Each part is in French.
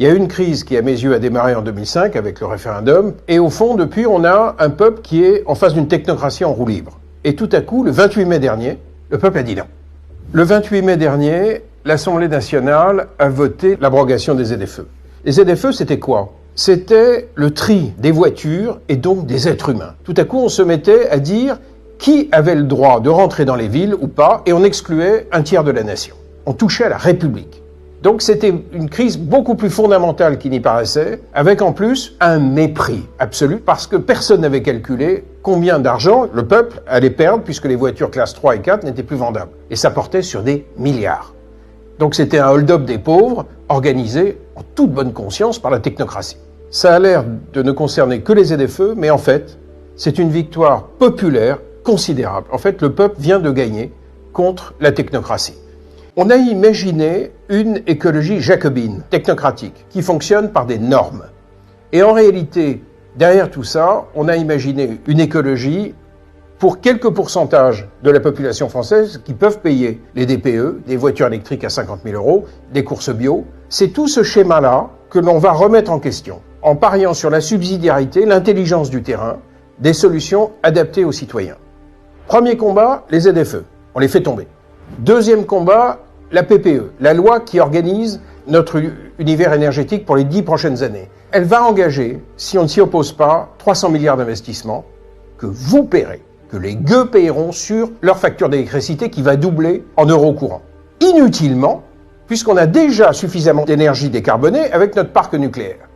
Il y a une crise qui, à mes yeux, a démarré en 2005 avec le référendum. Et au fond, depuis, on a un peuple qui est en face d'une technocratie en roue libre. Et tout à coup, le 28 mai dernier, le peuple a dit non. Le 28 mai dernier, l'Assemblée nationale a voté l'abrogation des ZFE. Les ZFE, c'était quoi? C'était le tri des voitures et donc des êtres humains. Tout à coup, on se mettait à dire qui avait le droit de rentrer dans les villes ou pas, et on excluait un tiers de la nation. On touchait à la République. Donc c'était une crise beaucoup plus fondamentale qu'il n'y paraissait, avec en plus un mépris absolu, parce que personne n'avait calculé combien d'argent le peuple allait perdre, puisque les voitures classe 3 et 4 n'étaient plus vendables. Et ça portait sur des milliards. Donc c'était un hold-up des pauvres, organisé en toute bonne conscience par la technocratie. Ça a l'air de ne concerner que les ZFE, mais en fait, c'est une victoire populaire considérable. En fait, le peuple vient de gagner contre la technocratie. On a imaginé une écologie jacobine, technocratique, qui fonctionne par des normes. Et en réalité, derrière tout ça, on a imaginé une écologie pour quelques pourcentages de la population française qui peuvent payer les DPE, des voitures électriques à 50 000 euros, des courses bio. C'est tout ce schéma-là que l'on va remettre en question, en pariant sur la subsidiarité, l'intelligence du terrain, des solutions adaptées aux citoyens. Premier combat, les ZFE. On les fait tomber. Deuxième combat, la PPE, la loi qui organise notre univers énergétique pour les 10 prochaines années. Elle va engager, si on ne s'y oppose pas, 300 milliards d'investissements que vous paierez, que les gueux paieront sur leur facture d'électricité qui va doubler en euros courants. Inutilement, puisqu'on a déjà suffisamment d'énergie décarbonée avec notre parc nucléaire.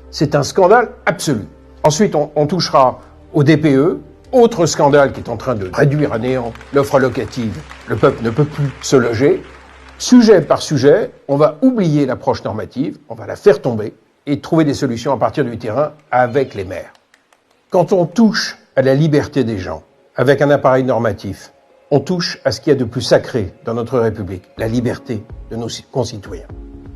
C'est un scandale absolu. Ensuite, on touchera au DPE, autre scandale qui est en train de réduire à néant l'offre locative. Le peuple ne peut plus se loger. Sujet par sujet, on va oublier l'approche normative, on va la faire tomber et trouver des solutions à partir du terrain avec les maires. Quand on touche à la liberté des gens avec un appareil normatif, on touche à ce qu'il y a de plus sacré dans notre République, la liberté de nos concitoyens.